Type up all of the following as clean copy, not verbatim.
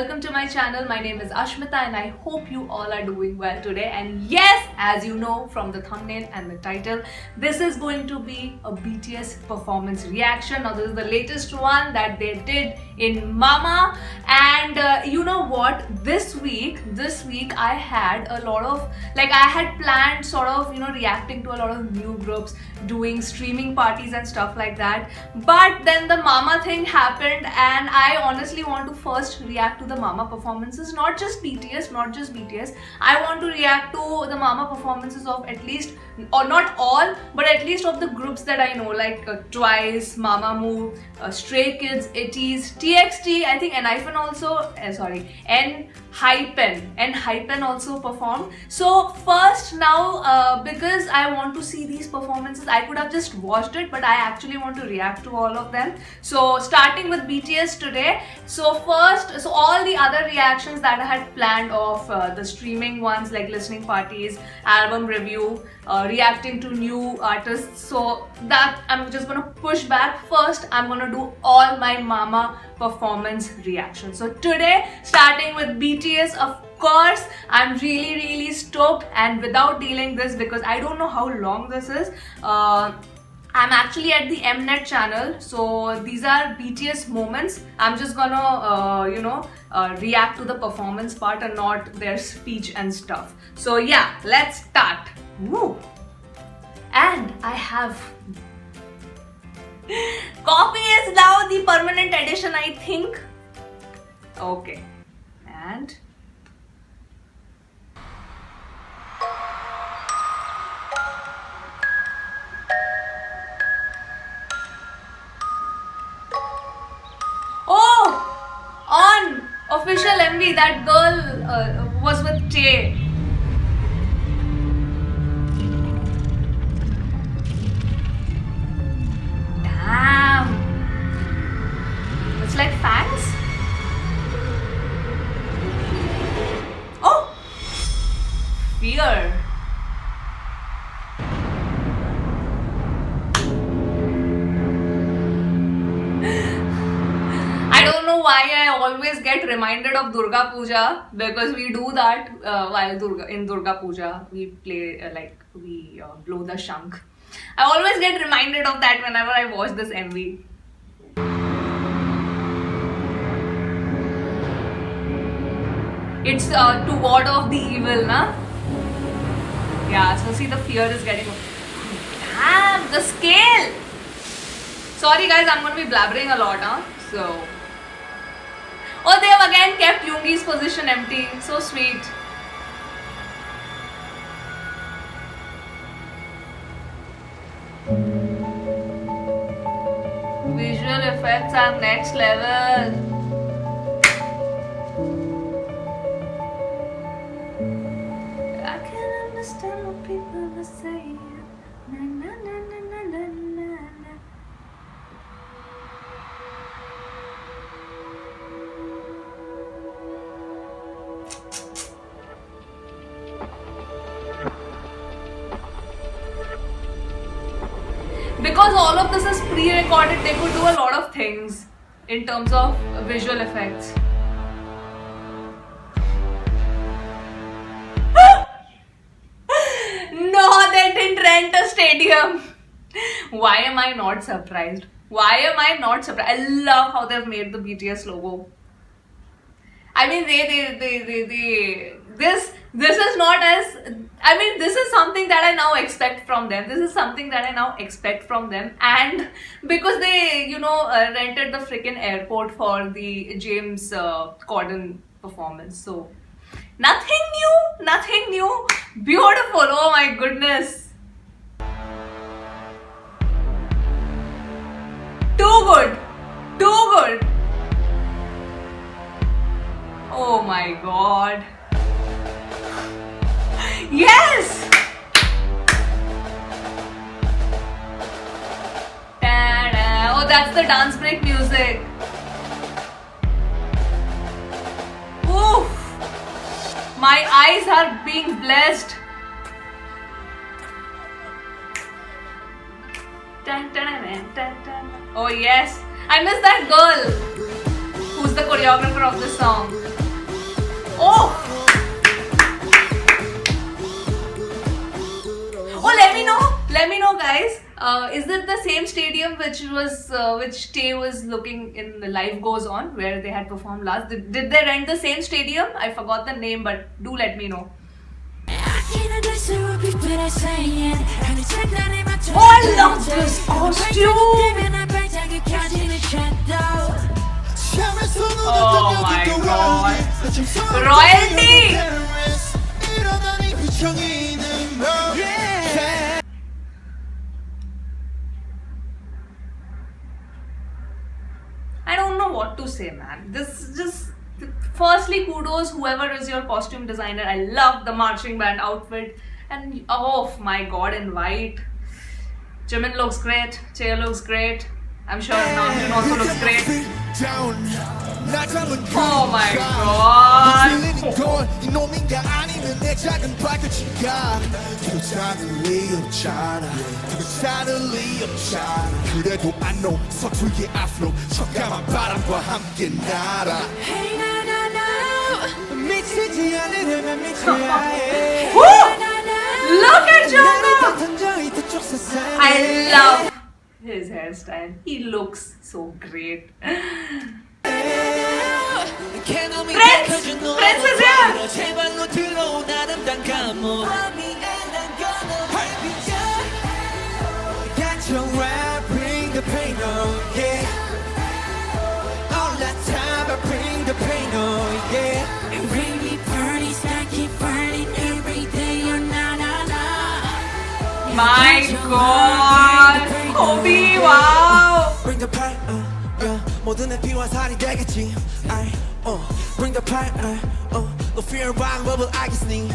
welcome to my channel. My name is Ashmita and I hope you all are doing well today. And yes, as you know from the thumbnail and the title, this is going to be a BTS performance reaction. Now this is the latest one that they did in Mama, and you know what, this week I had a lot of, I had planned sort of, reacting to a lot of new groups, doing streaming parties and stuff like that, but then the Mama thing happened and I honestly want to first react to the Mama performances, not just BTS. I want to react to the Mama performances of at least, or not all, but at least of the groups that I know, like Twice, Mamamoo, Stray Kids, ITZY, TXT, I think Enhypen also, Enhypen also performed. So first now, because I want to see these performances, I could have just watched it, but I actually want to react to all of them. So starting with BTS today. So first, so all the other reactions that I had planned of the streaming ones, like listening parties, album review, reacting to new artists, so that I'm just gonna push back. First, I'm gonna do all my Mama performance reactions. So today, starting with BTS, of course, I'm really stoked, and without dealing this, because I don't know how long this is, I'm actually at the Mnet channel, so these are BTS moments. I'm just gonna, react to the performance part and not their speech and stuff. So yeah, let's start. Woo! And I have copy is now the permanent edition, I think. Okay, and on official MV, that girl was with Jay. Damn, it's like fangs. Oh, fear. I don't know why I always get reminded of Durga Puja, because we do that while in Durga Puja we play we blow the shank. I always get reminded of that whenever I watch this MV. It's to ward off the evil, na? Yeah, so see, the fear is getting. Damn, the scale! Sorry guys, I'm gonna be blabbering a lot, huh? So. Oh, they have again kept Yoongi's position empty. So sweet. Visual effects are next level. I can understand what people are saying. Na, na, na, na, na, na, na, na. Because all of this is pre-recorded, they could do a lot of things in terms of visual effects. No, they didn't rent a stadium. Why am I not surprised? I love how they've made the BTS logo. I mean, this is not as, I mean, this is something that I now expect from them. And because they, rented the freaking airport for the James Corden performance. So, nothing new. Beautiful, oh my goodness. Too good. Oh my god. Yes! Ta-da. Oh, that's the dance break music. Oof! My eyes are being blessed. Dun, dun, dun, dun, dun. Oh yes, I miss that girl who's the choreographer of this song. Oh! Oh, let me know, guys. Is it the same stadium which Tay was looking in the Life Goes On, where they had performed last? Did they rent the same stadium? I forgot the name, but do let me know. Oh, I love this costume! Oh my god! Royalty! I don't know what to say, man. This is just... Firstly, kudos whoever is your costume designer. I love the marching band outfit. And oh my god, in white. Jimin looks great. Chae looks great. I'm sure Namjoon also looks great. Oh my god. Look at Jungkook! I love his hairstyle. He looks so great. Prince is here! Bring the pain, oh yeah. All that time I bring the pain, oh yeah. And bring me parties that keep burning every day, oh na na na. My god! Kobe, wow! Bring the pain, yeah. 모든 내 피와 살이 되겠지. Bring the pain, 너 fear 방법을 알겠니?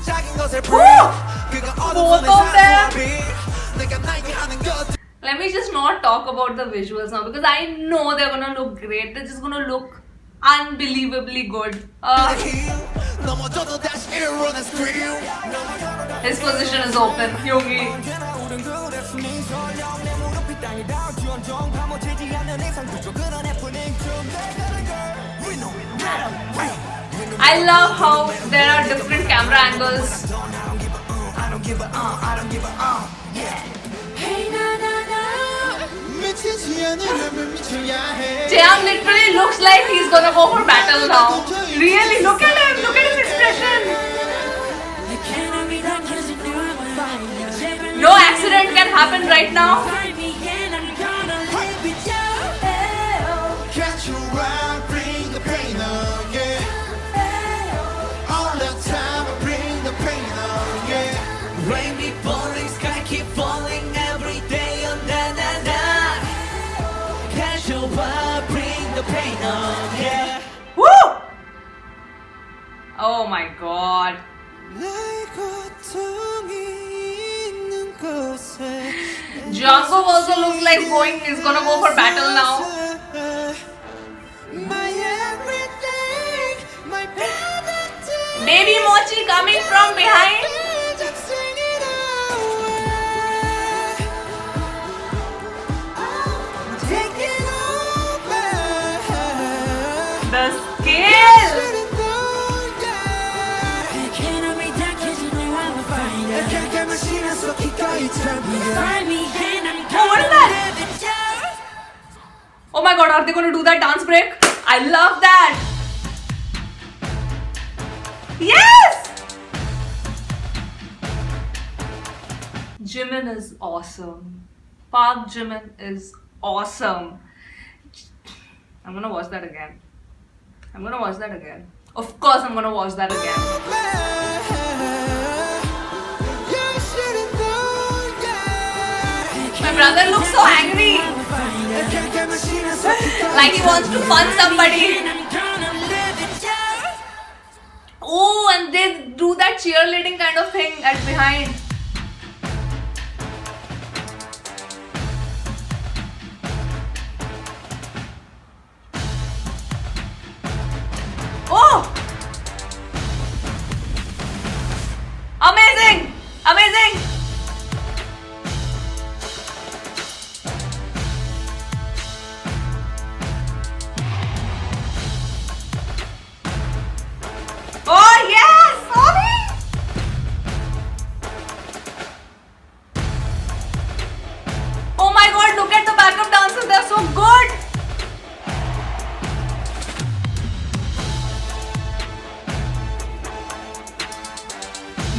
작은 것을 bring. 그가 어두운 내 삶을 내가 나에게 하는 것. Let me just not talk about the visuals now because I know they're gonna look great. They're just gonna look unbelievably good. His position is open. Yogi. I love how there are different camera angles. Jaehyun literally looks like he's gonna go for battle now. Really, look at him, look at his expression. No accident can happen right now. Woo! Oh my god. Jungkook also looks like he's gonna go for battle now. Baby Mochi coming from behind. The skill! Oh, what is that? Oh my god, are they going to do that dance break? I love that! Yes! Jimin is awesome. Park Jimin is awesome. I'm gonna watch that again. Of course I'm gonna watch that again. My brother looks so angry. Like he wants to punch somebody. Oh, and they do that cheerleading kind of thing at behind. Oh! Amazing! Amazing!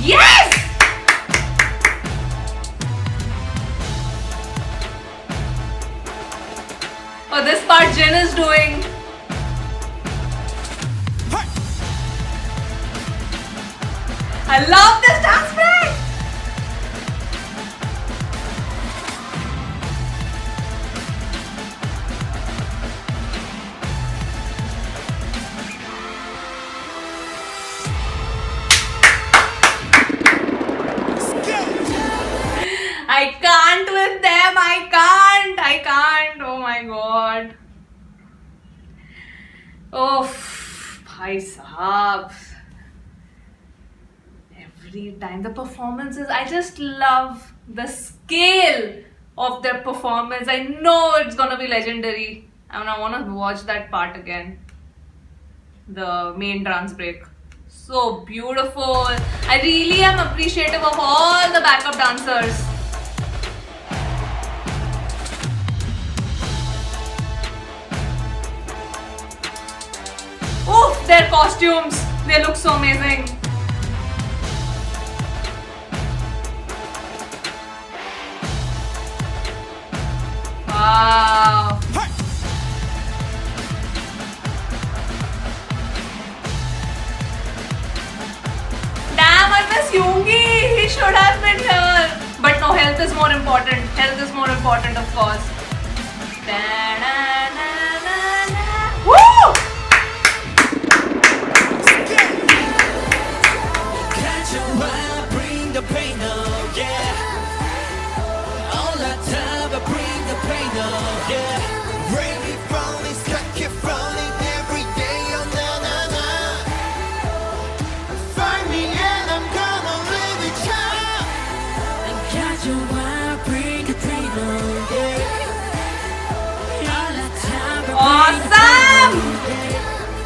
Yes! Oh, this part Jin is doing. I love this dance break! I can't with them. I can't. Oh my god. Oh, bhai sahab. Every time the performances, I just love the scale of their performance. I know it's gonna be legendary. I want to watch that part again. The main dance break. So beautiful. I really am appreciative of all the backup dancers. Oof, their costumes. They look so amazing. Wow. Damn, I miss Yoongi. He should have been here. But no, health is more important. Health is more important, of course. Woo! Catch your eye, bring the pain, oh yeah. All the time, I bring the pain, oh yeah. Rain keep falling, sky keep falling every day, oh na na na. Find me and I'm gonna live it up. And catch your eye, bring the pain, oh yeah. All the time, I Awesome!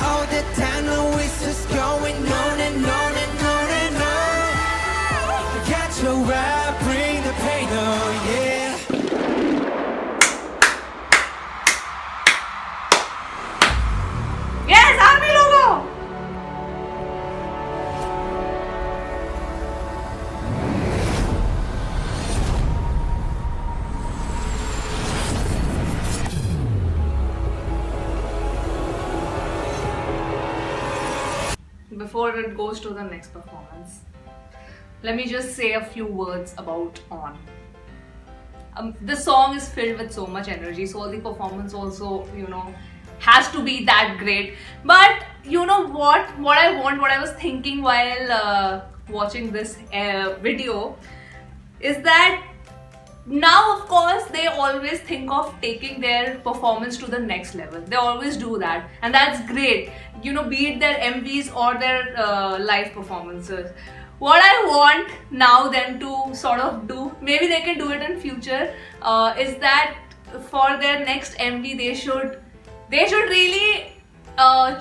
all the time, no, it's just going on and on and on and on. Catch your eye, bring the pain, oh yeah. Yes, army logo! Before it goes to the next performance, let me just say a few words about On. The song is filled with so much energy, so the performance also, has to be that great. But you know what I was thinking while watching this video is that now, of course, they always think of taking their performance to the next level. They always do that, and that's great. Be it their MVs or their live performances. What I want now them to sort of do, maybe they can do it in future, is that for their next MV they should really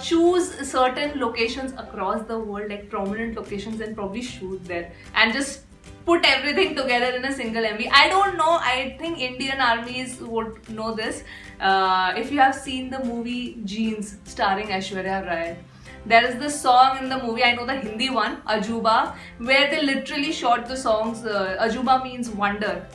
choose certain locations across the world, like prominent locations, and probably shoot there and just put everything together in a single MV. I don't know, I think Indian armies would know this. If you have seen the movie Jeans starring Aishwarya Rai, there is this song in the movie, I know the Hindi one, Ajuba, where they literally shot the songs. Ajuba means wonder,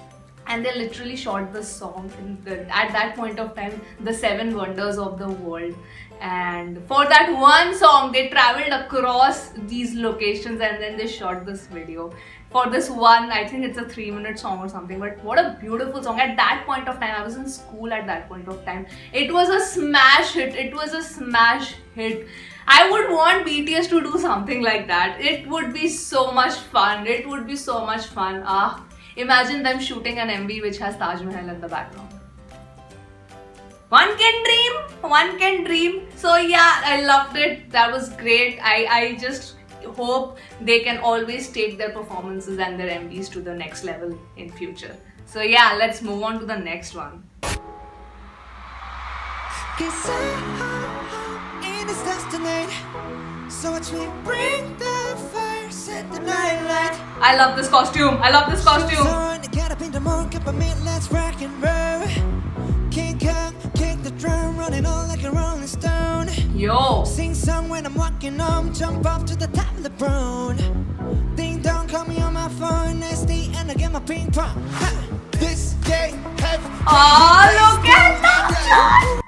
and they literally shot this song at that point of time, the 7 wonders of the world. And for that one song, they traveled across these locations and then they shot this video. For this one, I think it's a 3-minute song or something, but what a beautiful song. At that point of time, I was in school at that point of time. It was a smash hit. I would want BTS to do something like that. It would be so much fun. Imagine them shooting an MV which has Taj Mahal in the background. One can dream. So yeah, I loved it. That was great. I just hope they can always take their performances and their MVs to the next level in future. So yeah, let's move on to the next one. In this destiny, so watch me bring the fire, set the night light. I love this costume. Get up in the morning, cup of mint, let's rock and roll. King Kong, kick the drum, running on like a rolling stone. Yo. Sing song when I'm walking home, jump off to the top of the throne. Ding dong, ping pong. This day, every Oh, look at Namjoon!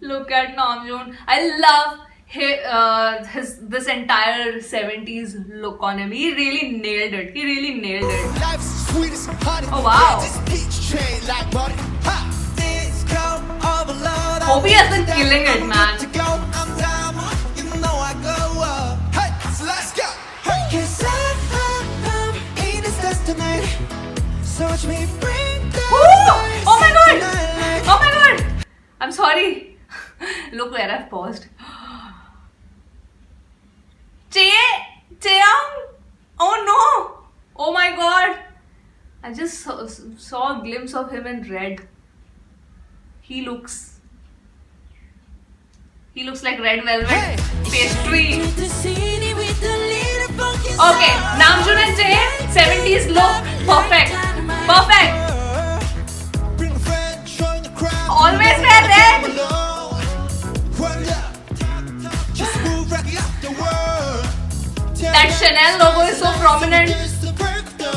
Look at Namjoon. I love his this entire 70s look on him. He really nailed it. He really nailed it. life's sweet as honey. Oh, wow. This peach train like butter. Ha! This cold overload. Hobi has been killing it, man. To go, I'm down. You know I go up. Hey, so let's go. Hey, 'cause I'm in this destiny. So watch me bring the Woo! fire, Oh my set god! the night light. Oh my god! I'm sorry. Look where I've paused. Chaeyoung! Oh no! Oh my god! I just saw a glimpse of him in red. He looks like red velvet Hey. pastry. The city with the little funky Okay, Namjoon and Jay, 70s look, perfect. Perfect. Bring a friend, join the crowd. Always wear red. Just move right up the world. That Chanel logo is so prominent.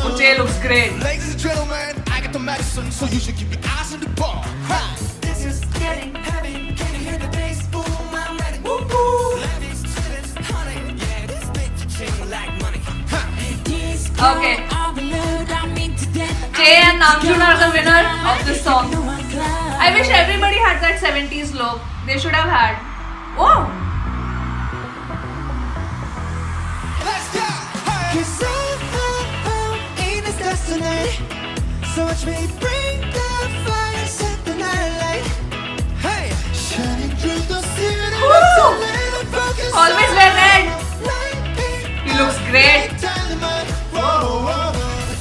Oh, Jay looks great. Ladies and gentlemen, I got the medicine, so you should keep your eyes on the ball. This is getting heavy. Can you hear the bass? Boom, I'm ready. Woo woo. Ladies, students, honey, yeah, this bitch chain like money. Okay. Jay and Namjoon are the winner of this song. I wish everybody had that 70s look. They should have had. Oh! Let's go. Hey. 'Cause I'm in this destiny. So watch me bring the fire, set the night light. Hey, shining through the city. Woo! with a little focus Always on wear red. lightning. He looks great. Dynamite. Whoa, whoa.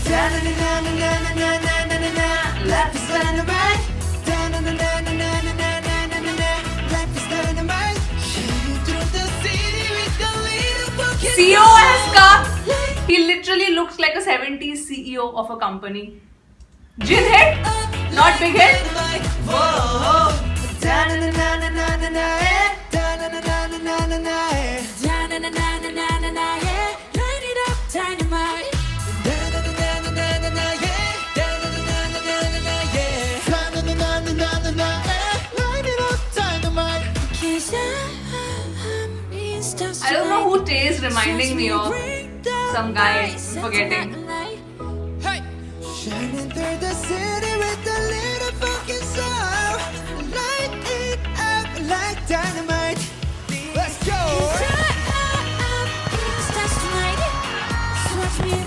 Da-na-na-na-na-na-na-na-na-na. Life is dynamite. Da-na-na-na-na-na-na-na-na-na. Life is dynamite. Shining through the city with a little focus CEO has on come. lightning. He literally looks like a 70s CEO of a company. Jin hit? Not big hit? Whoa. Da-na-na-na-na-na-na. Da-na-na-na-na-na-na. Light it up, dynamite. Da-na-na-na-na-na-na, yeah. Da-na-na-na-na-na-na, yeah. Da-na-na-na-na-na-na, light it up, dynamite. I don't know who Tay is reminding me of. Some guy, I'm forgetting. Hey! Shining through the city with a little fucking soul. Light it up like dynamite. Let's go!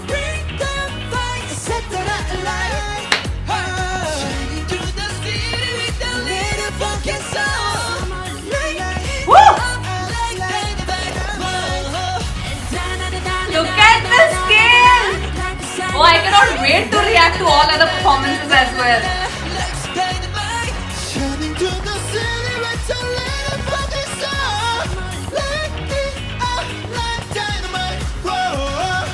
Bring the fire, set the night light. Shining through the city with a little fucking soul. Light it Woo! up like dynamite. Look at the scale! Oh, I cannot wait to react to all other performances as well. Shining through the city with a little fucking soul. Light it up like dynamite. Whoa.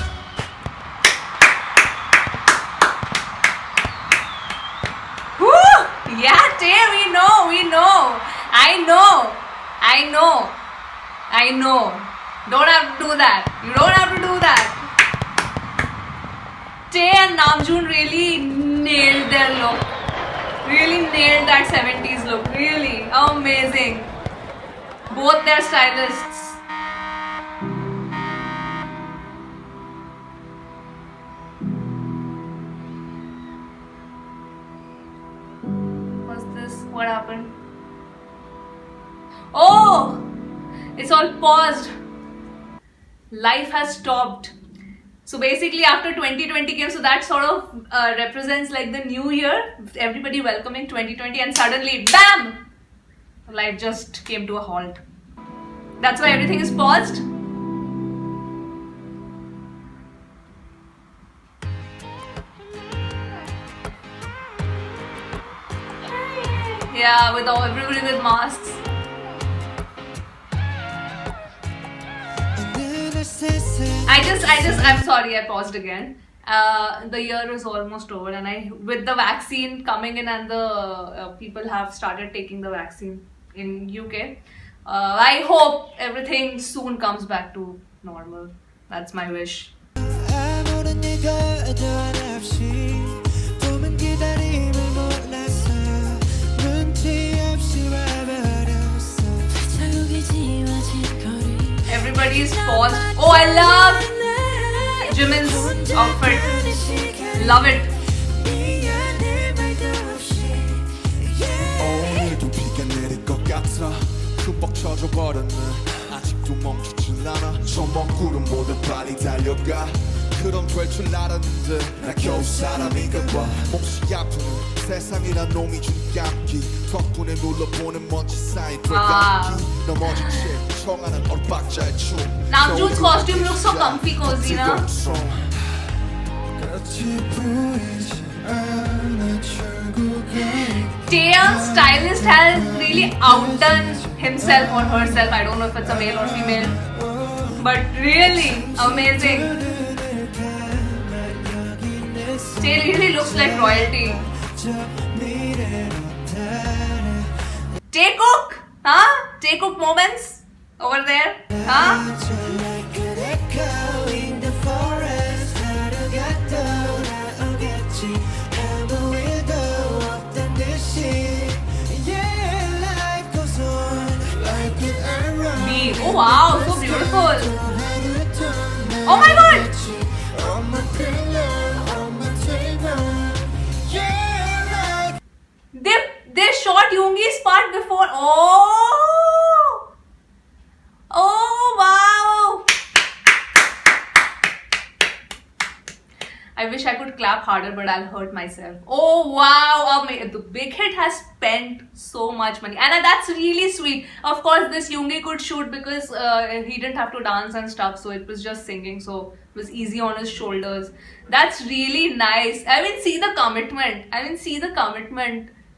Woo! Yeah, Tay, we know. I know. Don't have to do that. You don't have to do that. Tay and Namjoon really nailed their look. Really nailed that 70s look. Really amazing. Both their stylists. What's this? What happened? Oh! It's all paused. Life has stopped. So basically after 2020 came, so that sort of represents like the new year, everybody welcoming 2020, and suddenly BAM! Life just came to a halt. That's why everything is paused. Yeah, with everybody with masks. I'm sorry, I paused again. The year is almost over, and with the vaccine coming in and the people have started taking the vaccine in UK, I hope everything soon comes back to normal. That's my wish. 아무런 어디가도 없이 봄은 기다림을 몰랐어 눈치 없이 와버렸어 자국이 지워진 거리 Everybody is paused. Oh, I love Jimin's outfit. Love it. 오늘도 비가 내릴 것 같아 흠뻑 젖어버렸네 아직도 멈추질 않아 저 먼 구름보다 빨리 달려가 그럼 될 줄 알았는데 나 겨우 사람인가 봐 몹시 아프는 세상이란 놈이 준 감기 덕분에 눌러보는 먼지 쌓인 불감기 넘어진 채 청하는 얼박자의 춤 Namjoon's costume looks so comfy, cozy, na? Taeyang's stylist has really outdone himself or herself. I don't know if it's a male or female, but really amazing. Tae really looks like royalty. Taekook, huh? Taekook moments over there, huh? Me. Oh wow, so beautiful. Oh my god! They shot Yoongi's part before. Oh! Oh wow! I wish I could clap harder, but I'll hurt myself. Oh wow! The Big Hit has spent so much money, and that's really sweet. Of course, this Yoongi could shoot because he didn't have to dance and stuff, so it was just singing, so it was easy on his shoulders. That's really nice. I mean, see the commitment.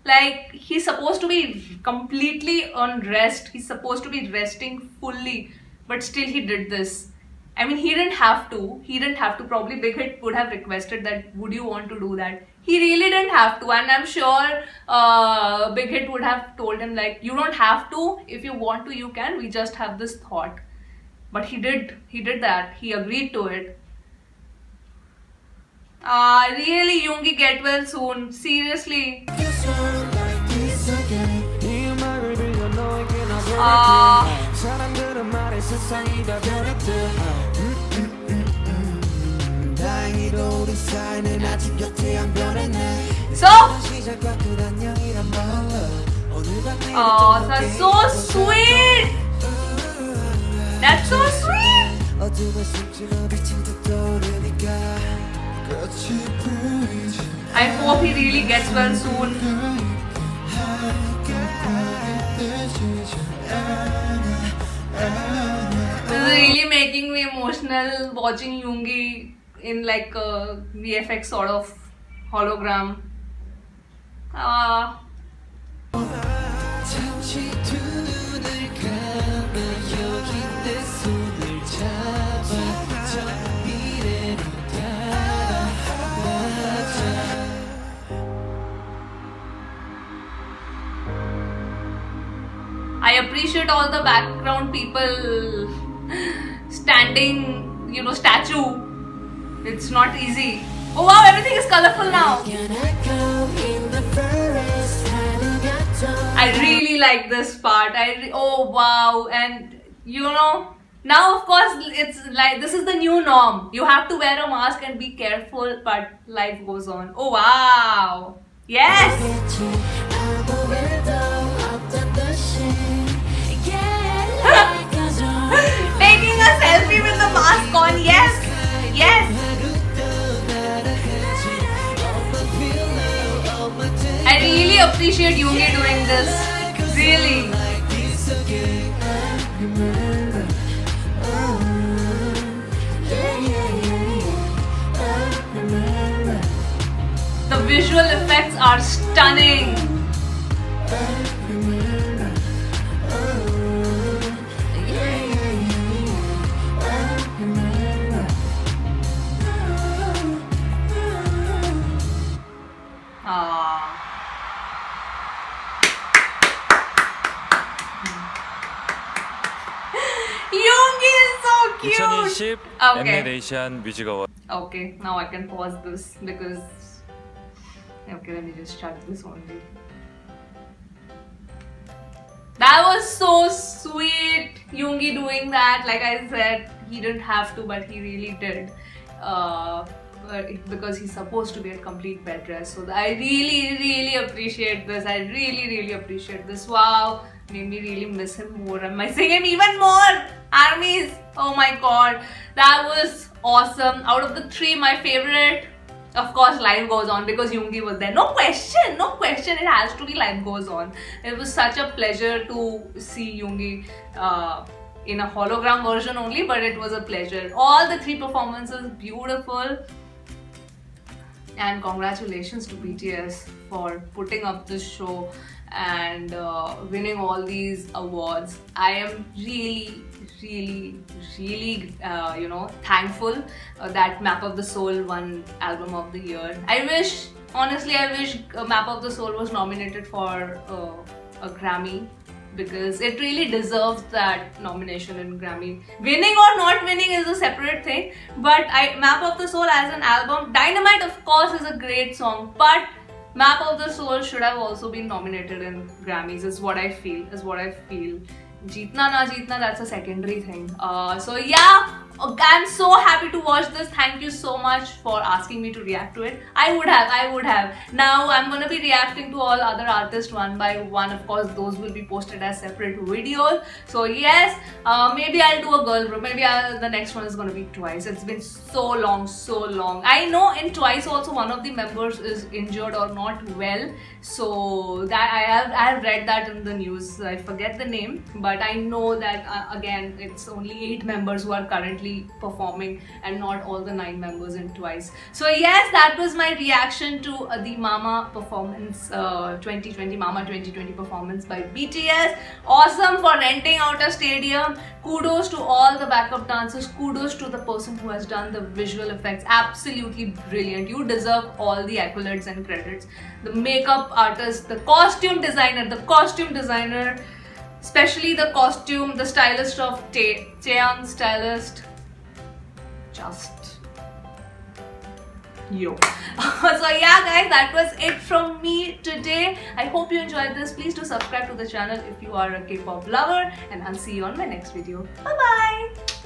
Like, he's supposed to be completely on rest. He's supposed to be resting fully, but still he did this. I mean, he didn't have to. Probably Big Hit would have requested that, would you want to do that? He really didn't have to, and I'm sure Big Hit would have told him, like, you don't have to. If you want to, you can. We just have this thought. But he did that. He agreed to it. Really, Yoongi, get well soon. Seriously. Oh, that's so sweet. That's so sweet. I hope he really gets well soon. This is really making me emotional watching Yoongi in like a VFX sort of hologram. I appreciate all the background people standing, statue. It's not easy. Oh wow, everything is colorful now. I really like this part. Oh wow, and now of course it's like this is the new norm. You have to wear a mask and be careful, but life goes on. Oh wow, yes. Taking a selfie with the mask on, yes. I really appreciate Yoongi doing this. Really. The visual effects are stunning. Yoongi is so cute. 2010 Okay. 엠넷에이션 뮤직 어워드. Okay, now I can pause this because. Okay, let me just shut this only. That was so sweet, Yoongi doing that. Like I said, he didn't have to, but he really did. Because he's supposed to be a complete bed rest. So I really, really appreciate this. I really, really appreciate this. Wow, made me really miss him more. I'm missing him even more. Armies, oh my god, that was awesome. Out of the three, my favorite, of course, Life Goes On, because Yoongi was there. No question, no question. It has to be Life Goes On. It was such a pleasure to see Yoongi in a hologram version only, but it was a pleasure. All the three performances beautiful. And congratulations to BTS for putting up this show and winning all these awards. I am really, really, really, thankful that Map of the Soul won Album of the Year. Honestly, I wish Map of the Soul was nominated for a Grammy, because it really deserves that nomination in Grammy. Winning or not winning is a separate thing, but Map of the Soul as an album, Dynamite of course is a great song, but Map of the Soul should have also been nominated in Grammys, is what I feel. Jeetna na jeetna, that's a secondary thing. So yeah, I'm so happy to watch this. Thank you so much for asking me to react to it. I would have. Now I'm gonna be reacting to all other artists one by one. Of course, those will be posted as separate videos. So yes, maybe I'll do a girl group. Maybe the next one is gonna be Twice. It's been so long. I know in Twice also one of the members is injured or not well. So that I have read that in the news. I forget the name, but I know that again it's only 8 members who are currently performing and not all the 9 members in Twice. So yes, that was my reaction to the Mama performance 2020 Mama 2020 performance by BTS. Awesome for renting out a stadium. Kudos to all the backup dancers. Kudos to the person who has done the visual effects. Absolutely brilliant. You deserve all the accolades and credits. The makeup artist, the costume designer, especially the stylist of Taeyang stylist. Just yo. So yeah guys, that was it from me today. I hope you enjoyed this. Please do subscribe to the channel if you are a K-pop lover, and I'll see you on my next video. Bye bye.